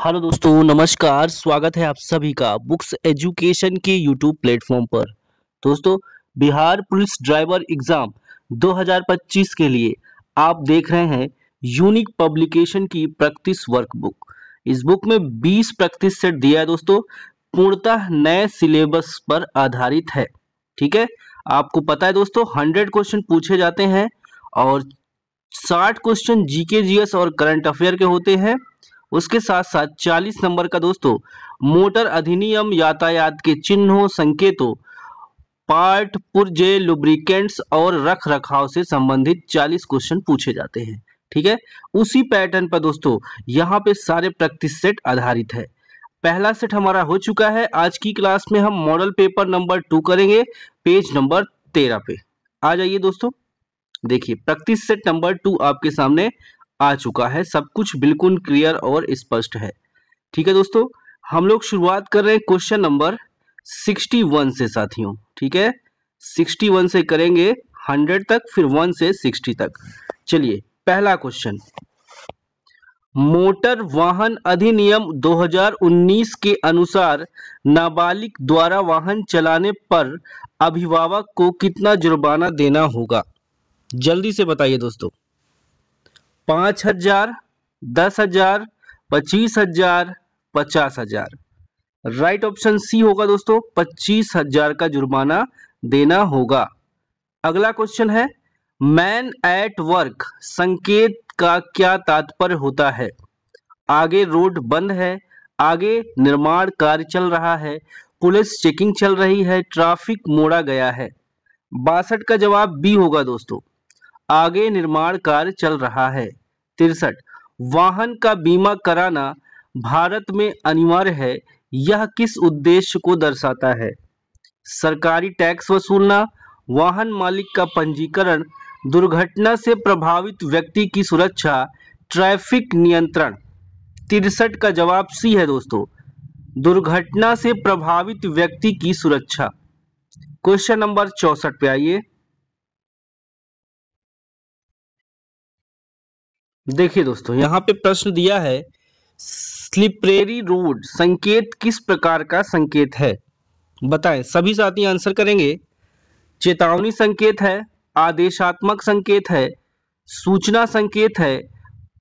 Hello दोस्तों, नमस्कार। स्वागत है आप सभी का बुक्स एजुकेशन के यूट्यूब प्लेटफॉर्म पर। दोस्तों, बिहार पुलिस ड्राइवर एग्जाम 2025 के लिए आप देख रहे हैं यूनिक पब्लिकेशन की प्रैक्टिस वर्कबुक। इस बुक में 20 प्रैक्टिस सेट दिया है दोस्तों, पूर्णतः नए सिलेबस पर आधारित है। ठीक है, आपको पता है दोस्तों 100 क्वेश्चन पूछे जाते हैं और 60 क्वेश्चन जीके जीएस और करंट अफेयर के होते हैं। उसके साथ साथ 40 नंबर का दोस्तों मोटर अधिनियम, यातायात के चिन्हों, संकेतों, पार्ट पुर्जे, लुब्रिकेंट्स और रख रखाव से संबंधित 40 क्वेश्चन पूछे जाते हैं। ठीक है, उसी पैटर्न पर दोस्तों यहाँ पे सारे प्रैक्टिस सेट आधारित है। पहला सेट हमारा हो चुका है। आज की क्लास में हम मॉडल पेपर नंबर 2 करेंगे, पेज नंबर 13 पे। आ जाइए दोस्तों, देखिए प्रैक्टिस सेट नंबर 2 आपके सामने आ चुका है। सब कुछ बिल्कुल क्लियर और स्पष्ट है। ठीक है दोस्तों, हम लोग शुरुआत कर रहे हैं क्वेश्चन नंबर 61 से साथियों। ठीक है, 61 से करेंगे 100 तक, फिर 1 से 60 तक। चलिए, पहला क्वेश्चन, मोटर वाहन अधिनियम 2019 के अनुसार नाबालिग द्वारा वाहन चलाने पर अभिभावक को कितना जुर्माना देना होगा? जल्दी से बताइए दोस्तों। 5,000, 10,000, 25,000, 50,000। राइट ऑप्शन सी होगा दोस्तों, 25,000 का जुर्माना देना होगा। अगला क्वेश्चन है, मैन एट वर्क संकेत का क्या तात्पर्य होता है? आगे रोड बंद है, आगे निर्माण कार्य चल रहा है, पुलिस चेकिंग चल रही है, ट्रैफिक मोड़ा गया है। 62 का जवाब बी होगा दोस्तों, आगे निर्माण कार्य चल रहा है। 63, वाहन का बीमा कराना भारत में अनिवार्य है, यह किस उद्देश्य को दर्शाता है? सरकारी टैक्स वसूलना, वाहन मालिक का पंजीकरण, दुर्घटना से प्रभावित व्यक्ति की सुरक्षा, ट्रैफिक नियंत्रण। 63 का जवाब सी है दोस्तों, दुर्घटना से प्रभावित व्यक्ति की सुरक्षा। क्वेश्चन नंबर 64 पे आइए। देखिए दोस्तों, यहाँ पे प्रश्न दिया है, स्लिपरेरी रोड संकेत किस प्रकार का संकेत है? बताएं, सभी साथी आंसर करेंगे। चेतावनी संकेत है, आदेशात्मक संकेत है, सूचना संकेत है,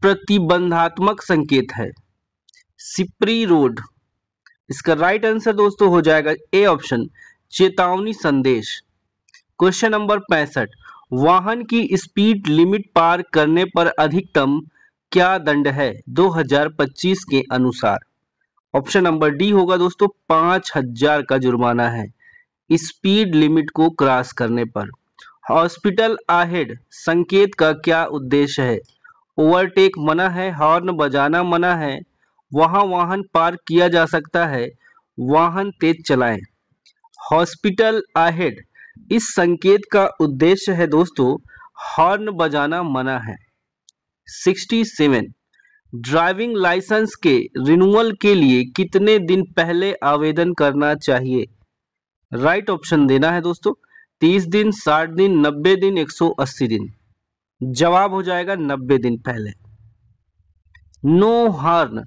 प्रतिबंधात्मक संकेत है। स्लिपरी रोड, इसका राइट आंसर दोस्तों हो जाएगा ए ऑप्शन, चेतावनी संदेश। क्वेश्चन नंबर 65, वाहन की स्पीड लिमिट पार करने पर अधिकतम क्या दंड है 2025 के अनुसार? ऑप्शन नंबर डी होगा दोस्तों, 5,000 का जुर्माना है स्पीड लिमिट को क्रॉस करने पर। हॉस्पिटल आहेड संकेत का क्या उद्देश्य है? ओवरटेक मना है, हॉर्न बजाना मना है, वहां वाहन पार्क किया जा सकता है, वाहन तेज चलाएं। हॉस्पिटल आहेड, इस संकेत का उद्देश्य है दोस्तों, हॉर्न बजाना मना है। 67, ड्राइविंग लाइसेंस के रिन्यूअल के लिए कितने दिन पहले आवेदन करना चाहिए? राइट ऑप्शन देना है दोस्तों, 30 दिन, 60 दिन, 90 दिन, 180 दिन। जवाब हो जाएगा 90 दिन पहले। नो हॉर्न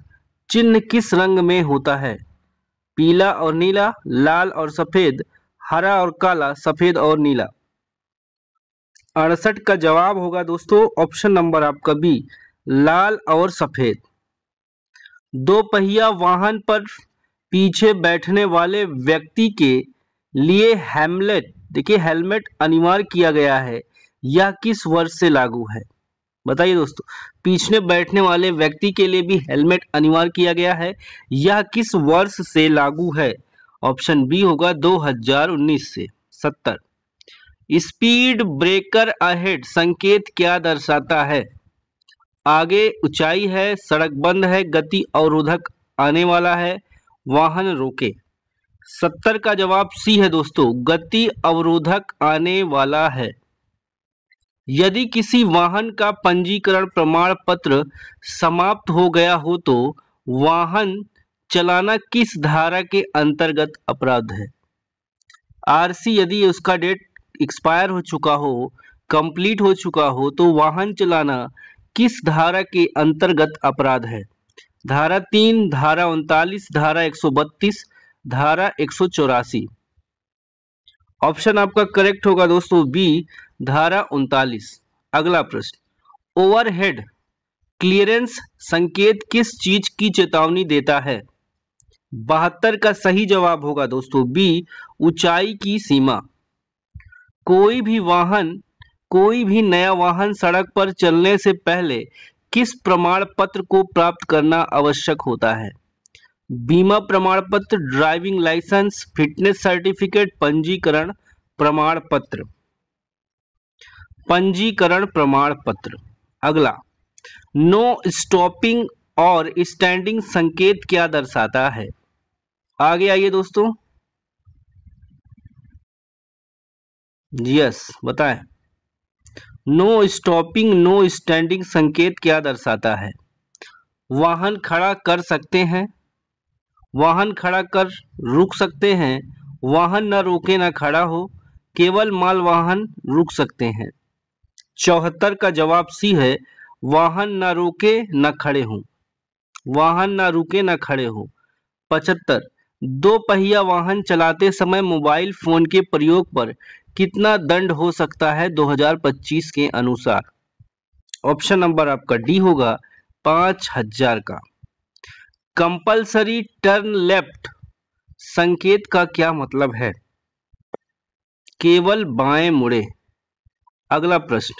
चिन्ह किस रंग में होता है? पीला और नीला, लाल और सफेद, हरा और काला, सफेद और नीला। 68 का जवाब होगा दोस्तों ऑप्शन नंबर आपका बी, लाल और सफेद। दो पहिया वाहन पर पीछे बैठने वाले व्यक्ति के लिए हेलमेट, देखिए हेलमेट अनिवार्य किया गया है, यह किस वर्ष से लागू है? बताइए दोस्तों, पीछे बैठने वाले व्यक्ति के लिए भी हेलमेट अनिवार्य किया गया है, यह किस वर्ष से लागू है? ऑप्शन बी होगा 2019 से। 70, स्पीड ब्रेकर अहेड संकेत क्या दर्शाता है? आगे ऊंचाई है, सड़क बंद है, गति अवरोधक आने वाला है, वाहन रोके। 70 का जवाब सी है दोस्तों, गति अवरोधक आने वाला है। यदि किसी वाहन का पंजीकरण प्रमाण पत्र समाप्त हो गया हो तो वाहन चलाना किस धारा के अंतर्गत अपराध है? आरसी यदि उसका डेट एक्सपायर हो चुका हो, कंप्लीट हो चुका हो, तो वाहन चलाना किस धारा के अंतर्गत अपराध है? धारा 3, धारा 39, धारा 132, धारा 184। ऑप्शन आपका करेक्ट होगा दोस्तों बी, धारा 39। अगला प्रश्न, ओवरहेड क्लियरेंस संकेत किस चीज की चेतावनी देता है? 72 का सही जवाब होगा दोस्तों बी, ऊंचाई की सीमा। कोई भी नया वाहन सड़क पर चलने से पहले किस प्रमाण पत्र को प्राप्त करना आवश्यक होता है? बीमा प्रमाण पत्र, ड्राइविंग लाइसेंस, फिटनेस सर्टिफिकेट, पंजीकरण प्रमाण पत्र। पंजीकरण प्रमाण पत्र। अगला, नो स्टॉपिंग और स्टैंडिंग संकेत क्या दर्शाता है? आगे आइए दोस्तों, यस बताएं। नो स्टॉपिंग, नो स्टैंडिंग संकेत क्या दर्शाता है? वाहन खड़ा कर सकते हैं, वाहन खड़ा कर रुक सकते हैं, वाहन न रोके न खड़ा हो, केवल माल वाहन रुक सकते हैं। 74 का जवाब सी है, वाहन न रोके न खड़े हों, वाहन न रुके न खड़े हों। 75, दो पहिया वाहन चलाते समय मोबाइल फोन के प्रयोग पर कितना दंड हो सकता है 2025 के अनुसार? ऑप्शन नंबर आपका डी होगा 5000 का। कंपल्सरी टर्न लेफ्ट संकेत का क्या मतलब है? केवल बाएं मुड़े। अगला प्रश्न,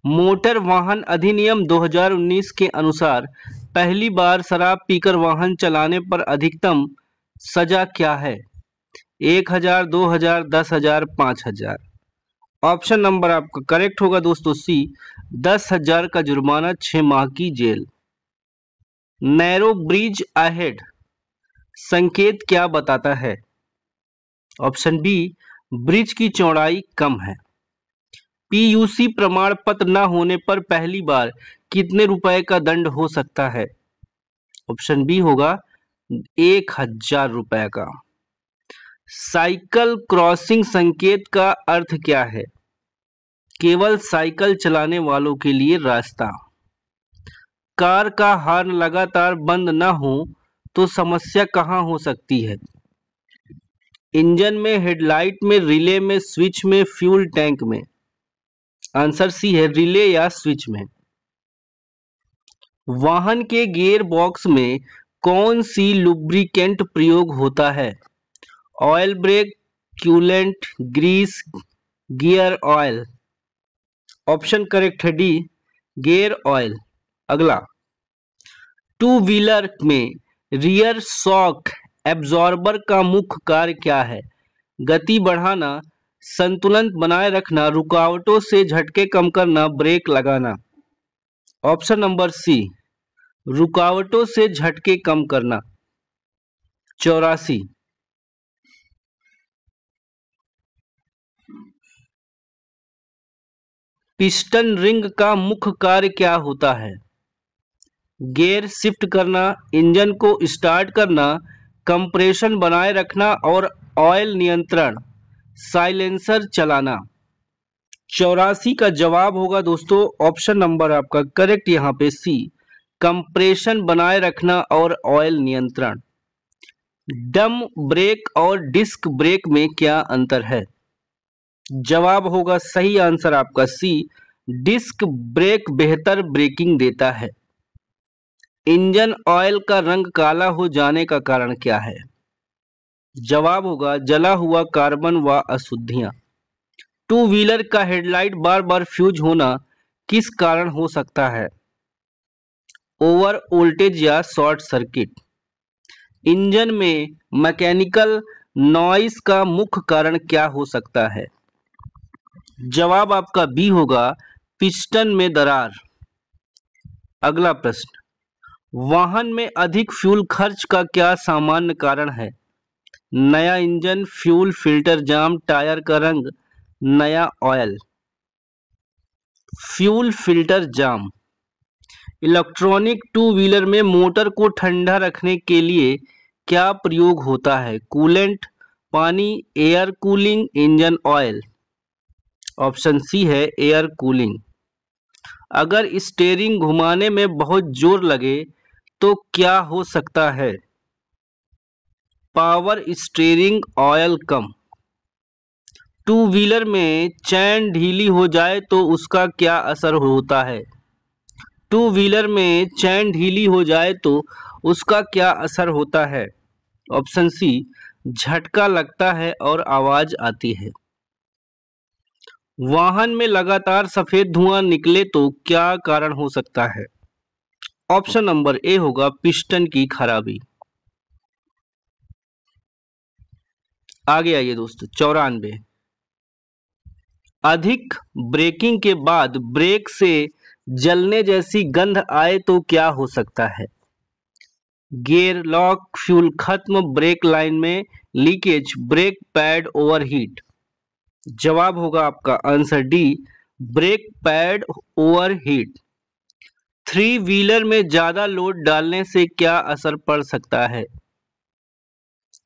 मोटर वाहन अधिनियम 2019 के अनुसार पहली बार शराब पीकर वाहन चलाने पर अधिकतम सजा क्या है? 1000, 2000, 10,000, 5000। ऑप्शन नंबर आपका करेक्ट होगा दोस्तों सी, 10,000 का जुर्माना, 6 माह की जेल। नैरो ब्रिज अहेड संकेत क्या बताता है? ऑप्शन बी, ब्रिज की चौड़ाई कम है। पीयूसी प्रमाण पत्र न होने पर पहली बार कितने रुपए का दंड हो सकता है? ऑप्शन बी होगा 1000 रुपए का। साइकिल क्रॉसिंग संकेत का अर्थ क्या है? केवल साइकिल चलाने वालों के लिए रास्ता। कार का हॉर्न लगातार बंद न हो तो समस्या कहां हो सकती है? इंजन में, हेडलाइट में, रिले में, स्विच में, फ्यूल टैंक में। आंसर सी है, रिले या स्विच में। वाहन के गियर बॉक्स में कौन सी लुब्रिकेंट प्रयोग होता है? Oil brake, coolant, grease, gear oil. Option correct है डी, गियर ऑयल। अगला, टू व्हीलर में रियर शॉक एब्जॉर्बर का मुख्य कार्य क्या है? गति बढ़ाना, संतुलन बनाए रखना, रुकावटों से झटके कम करना, ब्रेक लगाना। ऑप्शन नंबर सी, रुकावटों से झटके कम करना। 84, पिस्टन रिंग का मुख्य कार्य क्या होता है? गियर शिफ्ट करना, इंजन को स्टार्ट करना, कंप्रेशन बनाए रखना और ऑयल नियंत्रण, साइलेंसर चलाना। 84 का जवाब होगा दोस्तों ऑप्शन नंबर आपका करेक्ट यहाँ पे सी, कंप्रेशन बनाए रखना और ऑयल नियंत्रण। डम ब्रेक और डिस्क ब्रेक में क्या अंतर है? जवाब होगा सही आंसर आपका सी, डिस्क ब्रेक बेहतर ब्रेकिंग देता है। इंजन ऑयल का रंग काला हो जाने का कारण क्या है? जवाब होगा जला हुआ कार्बन व अशुद्धियां। टू व्हीलर का हेडलाइट बार बार फ्यूज होना किस कारण हो सकता है? ओवर वोल्टेज या शॉर्ट सर्किट। इंजन में मैकेनिकल नॉइस का मुख्य कारण क्या हो सकता है? जवाब आपका बी होगा, पिस्टन में दरार। अगला प्रश्न, वाहन में अधिक फ्यूल खर्च का क्या सामान्य कारण है? नया इंजन, फ्यूल फिल्टर जाम, टायर का रंग, नया ऑयल। फ्यूल फिल्टर जाम। इलेक्ट्रॉनिक टू व्हीलर में मोटर को ठंडा रखने के लिए क्या प्रयोग होता है? कूलेंट, पानी, air cooling, engine oil. Option C है एयर कूलिंग। अगर स्टीयरिंग घुमाने में बहुत जोर लगे तो क्या हो सकता है? Power steering oil come. To wheeler में चैन ढीली हो जाए तो उसका क्या असर होता है? टू व्हीलर में चैन ढीली हो जाए तो उसका क्या असर होता है? ऑप्शन सी, झटका लगता है और आवाज आती है। वाहन में लगातार सफेद धुआं निकले तो क्या कारण हो सकता है? ऑप्शन नंबर ए होगा पिस्टन की खराबी। आगे आइए दोस्तों, 94। अधिक ब्रेकिंग के बाद ब्रेक से जलने जैसी गंध आए तो क्या हो सकता है? गियर लॉक, फ्यूल खत्म, ब्रेक लाइन में लीकेज, ब्रेक पैड ओवरहीट। जवाब होगा आपका answer D, brake pad overheat. Three wheeler में ज्यादा लोड डालने से क्या असर पड़ सकता है?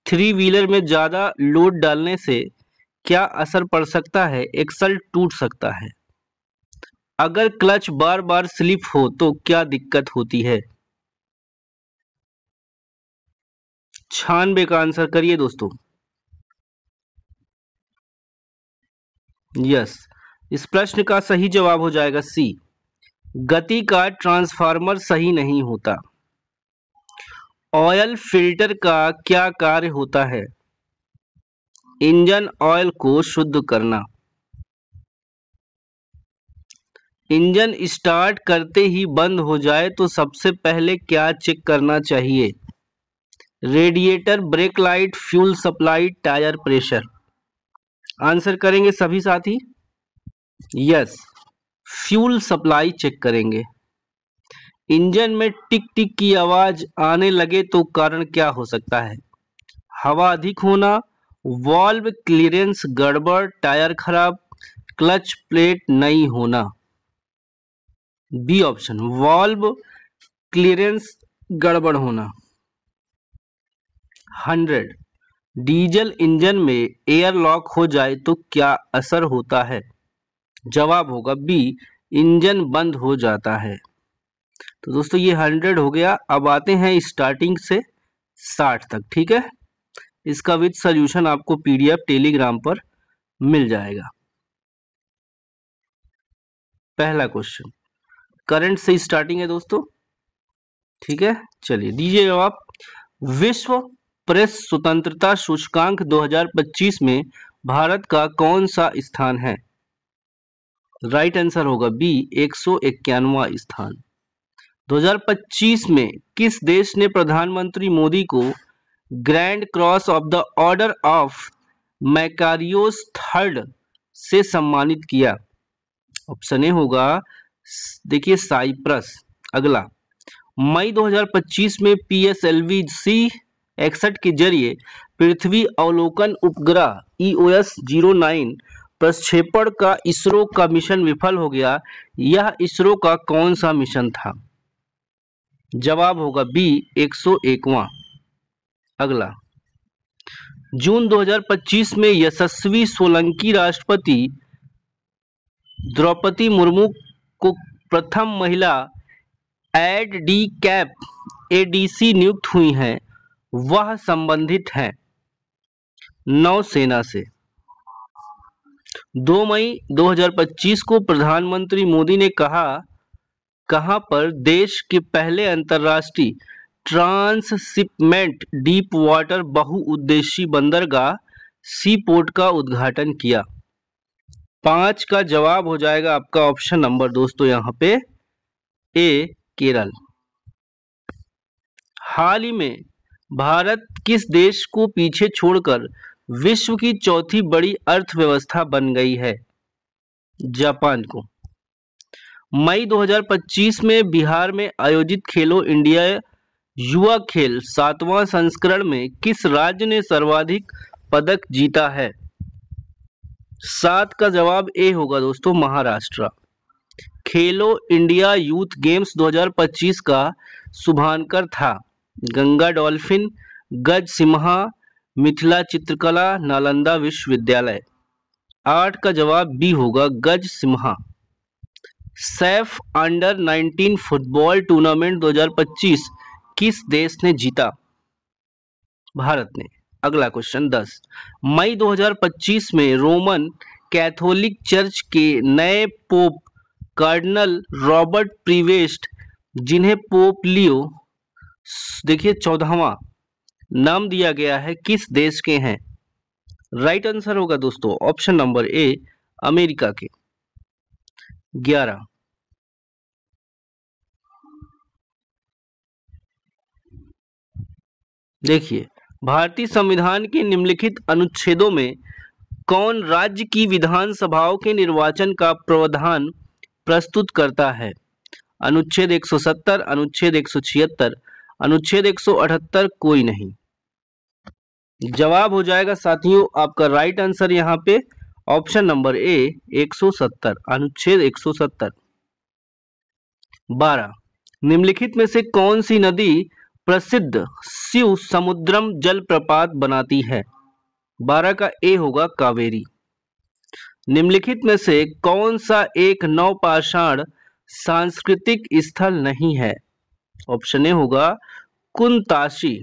थ्री व्हीलर में ज्यादा लोड डालने से क्या असर पड़ सकता है? एक्सल टूट सकता है। अगर क्लच बार बार स्लिप हो तो क्या दिक्कत होती है? 96 का आंसर करिए दोस्तों। यस, इस प्रश्न का सही जवाब हो जाएगा सी, गति का ट्रांसफार्मर सही नहीं होता। ऑयल फिल्टर का क्या कार्य होता है? इंजन ऑयल को शुद्ध करना। इंजन स्टार्ट करते ही बंद हो जाए तो सबसे पहले क्या चेक करना चाहिए? Radiator, brake light, fuel supply, tyre pressure. Answer करेंगे सभी साथी। यस, फ्यूल सप्लाई चेक करेंगे। इंजन में टिक टिक की आवाज आने लगे तो कारण क्या हो सकता है? हवा अधिक होना, वाल्व क्लीयरेंस गड़बड़, टायर खराब, क्लच प्लेट नहीं होना। बी ऑप्शन, वाल्व क्लीयरेंस गड़बड़ होना। 100। डीजल इंजन में एयर लॉक हो जाए तो क्या असर होता है? जवाब होगा बी, इंजन बंद हो जाता है। तो दोस्तों ये 100 हो गया। अब आते हैं स्टार्टिंग से 60 तक, ठीक है। इसका विद सॉल्यूशन आपको पीडीएफ टेलीग्राम पर मिल जाएगा। पहला क्वेश्चन करंट से स्टार्टिंग है दोस्तों, ठीक है। चलिए दीजिए जवाब। विश्व प्रेस स्वतंत्रता सूचकांक 2025 में भारत का कौन सा स्थान है? राइट आंसर होगा बी, 151वां स्थान। 2025 में किस देश ने प्रधानमंत्री मोदी को grand cross of the order of Makarios third से सम्मानित किया? ऑप्शन ए होगा, देखिए, साइप्रस। अगला, मई 2025 में PSLV C61 के जरिए पृथ्वी अवलोकन उपग्रह EOS-09 प्रक्षेपण का इसरो का मिशन विफल हो गया। यह इसरो का कौन सा मिशन था? जवाब होगा बी, 101वां। अगला, जून 2025 में यशस्वी सोलंकी राष्ट्रपति द्रौपदी मुर्मू को प्रथम महिला एड डी कैप ADC नियुक्त हुई हैं। वह संबंधित हैं नौसेना से। 2 मई 2025 को प्रधानमंत्री मोदी ने कहां पर देश के पहले अंतर्राष्ट्रीय ट्रांसशिपमेंट डीप वाटर बहुउद्देशीय बंदरगाह सी पोर्ट का उद्घाटन किया? 5 का जवाब हो जाएगा आपका ऑप्शन नंबर दोस्तों यहां पे ए, केरल। हाल ही में भारत किस देश को पीछे छोड़कर विश्व की चौथी बड़ी अर्थव्यवस्था बन गई है? जापान को। मई 2025 में बिहार में आयोजित खेलो इंडिया युवा खेल 7वां संस्करण में किस राज्य ने सर्वाधिक पदक जीता है? 7 का जवाब ए होगा दोस्तों, महाराष्ट्र। खेलो इंडिया यूथ गेम्स 2025 का शुभारंभ था गंगा डॉल्फिन, गज सिम्हा, मिथिला चित्रकला, नालंदा विश्वविद्यालय। 8 का जवाब बी होगा, गज Simha. Saif under 19 football tournament 2025 किस देश ने जीता? भारत ने। अगला क्वेश्चन 10, मई 2025 में रोमन कैथोलिक चर्च के नए पोप कार्डिनल रॉबर्ट प्रीवेस्ट, जिन्हें पोप लियो देखिए 14वां नाम दिया गया है, किस देश के हैं? राइट आंसर होगा दोस्तों ऑप्शन नंबर ए, अमेरिका के। 11, देखिए भारतीय संविधान के निम्नलिखित अनुच्छेदों में कौन राज्य की विधानसभाओं के निर्वाचन का प्रावधान प्रस्तुत करता है? अनुच्छेद 170, अनुच्छेद 176, अनुच्छेद 178, कोई नहीं। जवाब हो जाएगा साथियों आपका राइट आंसर यहाँ पे ऑप्शन नंबर ए 170, अनुच्छेद 170। 12, निम्नलिखित में से कौन सी नदी प्रसिद्ध शिव समुद्रम जलप्रपात बनाती है? 12 का ए होगा कावेरी। निम्नलिखित में से कौन सा एक नवपाषाण सांस्कृतिक स्थल नहीं है? ऑप्शन ए होगा कुंताशी।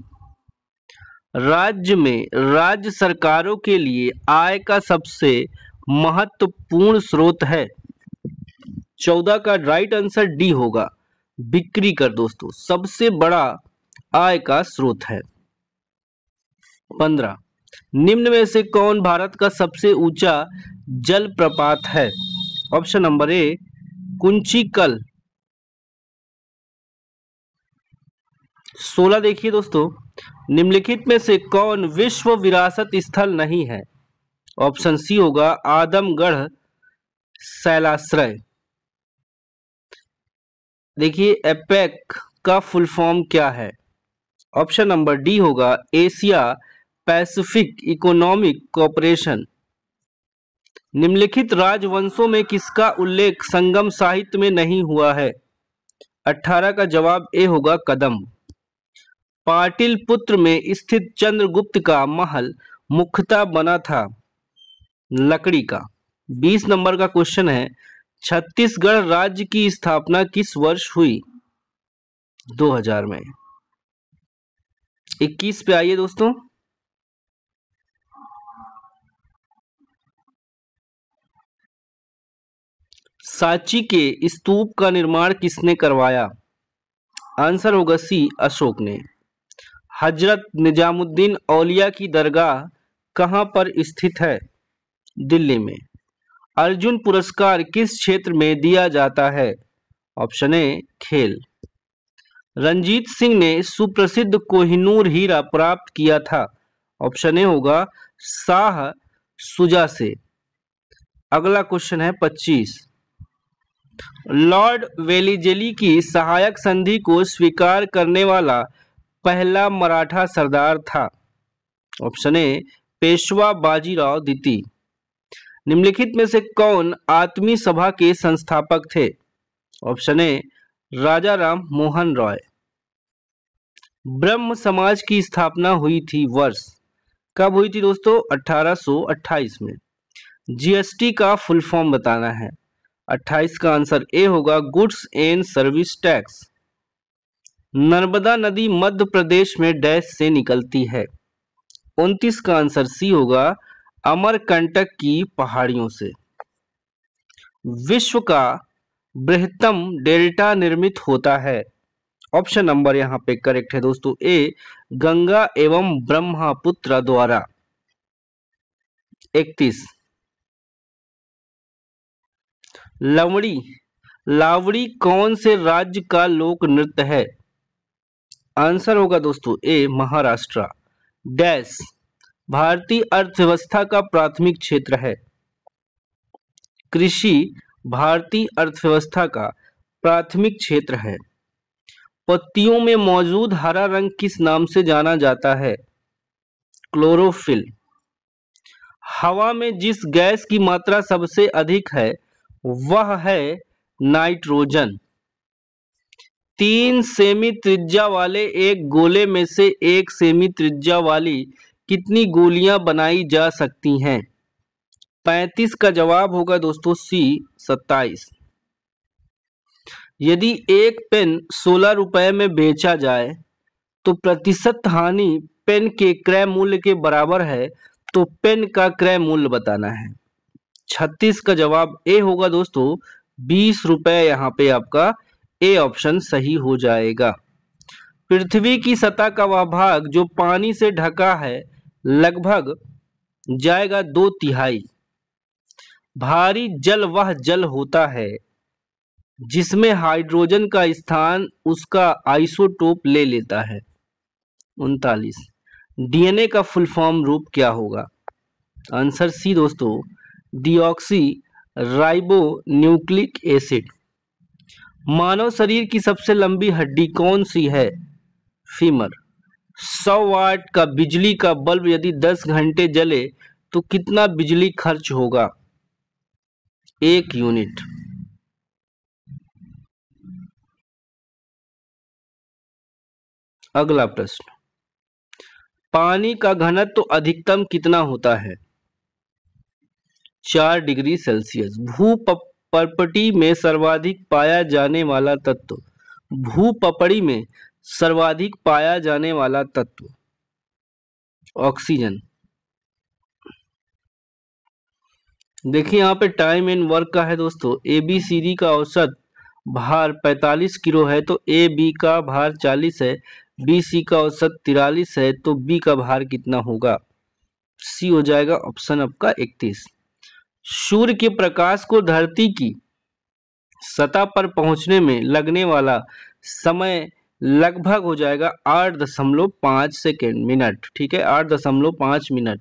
राज्य में राज्य सरकारों के लिए आय का सबसे महत्वपूर्ण स्रोत है? 14 का राइट आंसर डी होगा बिक्री कर दोस्तों, सबसे बड़ा आय का स्रोत है। 15, निम्न में से कौन भारत का सबसे ऊंचा जलप्रपात है? Option number A Kunchikal. 16, देखिए दोस्तों निम्नलिखित में से कौन विश्व विरासत स्थल नहीं है? ऑप्शन सी होगा आदमगढ़ शैलाश्रय। देखिए एपेक का फुल फॉर्म क्या है? ऑप्शन नंबर डी होगा एशिया पैसिफिक इकोनॉमिक कोऑपरेशन। निम्नलिखित राजवंशों में किसका उल्लेख संगम साहित्य में नहीं हुआ है? 18 का जवाब ए होगा कदम्ब। पाटिलपुत्र में स्थित चंद्रगुप्त का महल मुख्यतः बना था लकड़ी का। 20 नंबर का क्वेश्चन है, छत्तीसगढ़ राज्य की स्थापना किस वर्ष हुई? 2000 में। 21 पे आइए दोस्तों। सांची के स्तूप का निर्माण किसने करवाया? आंसर होगा सी अशोक ने। हजरत निजामुद्दीन औलिया की दरगाह कहां पर स्थित है? दिल्ली में। अर्जुन पुरस्कार किस क्षेत्र में दिया जाता है? ऑप्शन ए खेल। रंजीत सिंह ने सुप्रसिद्ध कोहिनूर हीरा प्राप्त किया था? ऑप्शन ए होगा शाह सुजा से। अगला क्वेश्चन है 25, लॉर्ड वेलिजेली की सहायक संधि को स्वीकार करने वाला पहला मराठा सरदार था? ऑप्शन ए पेशवा बाजीराव द्वितीय। निम्नलिखित में से कौन आत्मी सभा के संस्थापक थे? ऑप्शन ए राजा राम मोहन रॉय। ब्रह्म समाज की स्थापना हुई थी वर्ष? कब हुई थी दोस्तों? 1828 में। जीएसटी का फुल फॉर्म बताना है। 28 का आंसर ए होगा goods and service tax. Narmada नदी मध्य प्रदेश में डैश से निकलती है? 29 का आंसर सी होगा अमरकंटक की पहाड़ियों से। विश्व का बृहत्तम डेल्टा निर्मित होता है? ऑप्शन नंबर यहां पे करेक्ट है दोस्तों ए गंगा एवं ब्रह्मपुत्र द्वारा। 31, लावड़ी कौन से राज्य का लोक नृत्य है? आंसर होगा दोस्तों ए महाराष्ट्र। डैश भारतीय अर्थव्यवस्था का प्राथमिक क्षेत्र है? कृषि भारतीय अर्थव्यवस्था का प्राथमिक क्षेत्र है। पत्तियों में मौजूद हरा रंग किस नाम से जाना जाता है? क्लोरोफिल। हवा में जिस गैस की मात्रा सबसे अधिक है वह है नाइट्रोजन। 3 सेमी त्रिज्या वाले एक गोले में से 1 सेमी त्रिज्या वाली कितनी गोलियां बनाई जा सकती हैं? 35 का जवाब होगा दोस्तों सी 27। यदि एक पेन 16 रुपए में बेचा जाए तो प्रतिशत हानि पेन के क्रय मूल्य के बराबर है, तो पेन का क्रय मूल्य बताना है। 36 का जवाब ए होगा दोस्तों, 20 रुपए। यहाँ पे आपका ए ऑप्शन सही हो जाएगा। पृथ्वी की सतह का वह भाग जो पानी से ढका है लगभग जाएगा 2/3। भारी जल वह जल होता है जिसमें हाइड्रोजन का स्थान उसका आइसोटोप ले लेता है। 39। डीएनए का फुल फॉर्म रूप क्या होगा? आंसर सी दोस्तों, डीऑक्सी राइबो न्यूक्लिक एसिड। मानव शरीर की सबसे लंबी हड्डी कौन सी है? फीमर। 100 वाट का बिजली का बल्ब यदि 10 घंटे जले तो कितना बिजली खर्च होगा? 1 यूनिट। अगला प्रश्न, पानी का घनत्व तो अधिकतम कितना होता है? 4 डिग्री सेल्सियस। भूपपड़ी में सर्वाधिक पाया जाने वाला तत्व, भूपपड़ी में सर्वाधिक पाया जाने वाला तत्व ऑक्सीजन। देखिए यहाँ पे टाइम एंड वर्क का है दोस्तों। ABCD का औसत भार 45 किलो है, तो AB का भार 40 है, BC का औसत 43 है, तो B का भार कितना होगा? C हो जाएगा ऑप्शन आपका 31। सूर्य के प्रकाश को धरती की सतह पर पहुंचने में लगने वाला समय लगभग हो जाएगा 8.5 सेकेंड मिनट। ठीक है, 8.5 मिनट।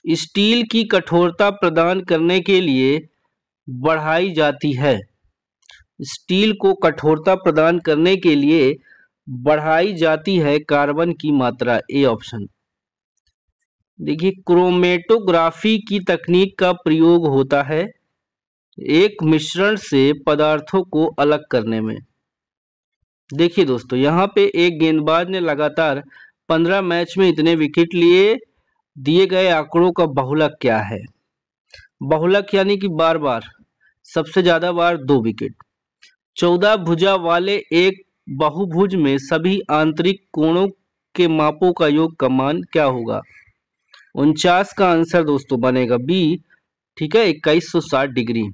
स्टील की कठोरता प्रदान करने के लिए बढ़ाई जाती है, स्टील को कठोरता प्रदान करने के लिए बढ़ाई जाती है कार्बन की मात्रा। A option. देखिए क्रोमेटोग्राफी की तकनीक का प्रयोग होता है एक मिश्रण से पदार्थों को अलग करने में। देखिए दोस्तों यहाँ पे एक गेंदबाज ने लगातार 15 मैच में इतने विकेट लिए, दिए गए आंकड़ों का बहुलक क्या है? बहुलक यानी कि बार बार, सबसे ज्यादा बार 2 विकेट। 14 भुजा वाले एक बहुभुज में सभी आंतरिक कोणों के मापों का योग का मान क्या होगा? 49 का आंसर दोस्तों बनेगा बी। ठीक है, 2160 डिग्री।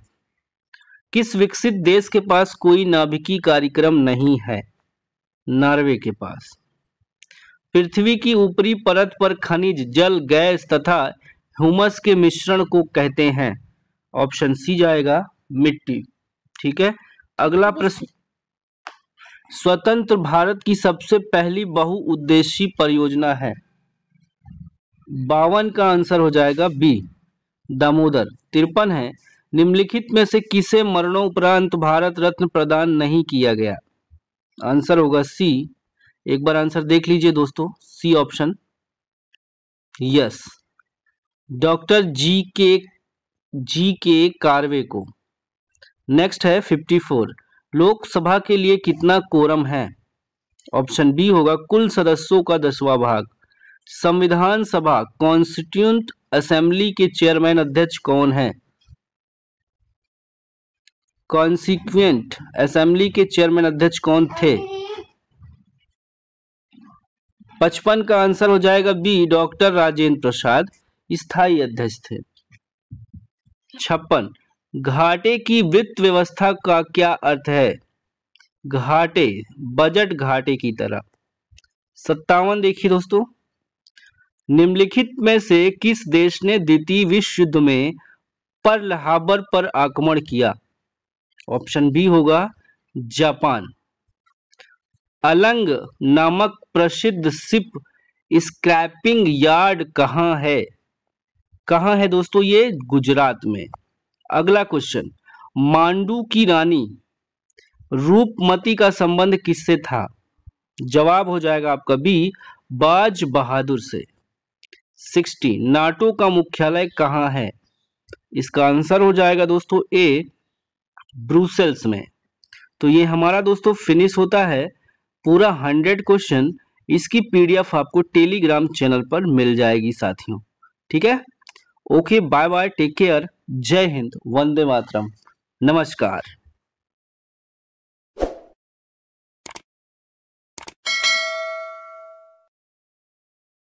किस विकसित देश के पास कोई नाभिकीय कार्यक्रम नहीं है? नॉर्वे के पास। पृथ्वी की ऊपरी परत पर खनिज, जल, गैस तथा ह्यूमस के मिश्रण को कहते हैं? ऑप्शन सी जाएगा मिट्टी। ठीक है, अगला प्रश्न, स्वतंत्र भारत की सबसे पहली बहुउद्देशीय परियोजना है? 52 का आंसर हो जाएगा बी, दामोदर। 53 है, निम्नलिखित में से किसे मरणोपरांत भारत रत्न प्रदान नहीं किया गया? आंसर होगा सी। एक बार आंसर देख लीजिए दोस्तों, सी ऑप्शन, यस, डॉक्टर जी के कार्वे को। नेक्स्ट है 54, लोकसभा के लिए कितना कोरम है? ऑप्शन बी होगा कुल सदस्यों का 10वां भाग। संविधान सभा कॉन्स्टिट्यूएंट असेंबली के चेयरमैन अध्यक्ष कौन है? कॉन्स्टिट्यूएंट असेंबली के चेयरमैन अध्यक्ष कौन थे? 55 का आंसर हो जाएगा बी, डॉक्टर राजेंद्र प्रसाद स्थायी अध्यक्ष थे। 56, घाटे की वित्त व्यवस्था का क्या अर्थ है? घाटे, बजट घाटे की तरह। 57 देखिए दोस्तों, निम्नलिखित में से किस देश ने द्वितीय विश्व युद्ध में पर्ल हार्बर पर आक्रमण किया? ऑप्शन बी होगा जापान। अलंग नामक प्रसिद्ध शिप स्क्रैपिंग यार्ड कहाँ है? कहाँ है दोस्तों ये? गुजरात में। अगला क्वेश्चन, मांडू की रानी रूपमती का संबंध किससे था? जवाब हो जाएगा आपका बी, बाज बहादुर से। 60, नाटो का मुख्यालय कहाँ है? इसका आंसर हो जाएगा दोस्तों ए, ब्रुसेल्स में। तो ये हमारा दोस्तों फिनिश होता है पूरा 100 क्वेश्चन। इसकी PDF आपको टेलीग्राम चैनल पर मिल जाएगी साथियों। ठीक है, okay, bye bye, take care, जय हिंद, वंदे मातरम, नमस्कार।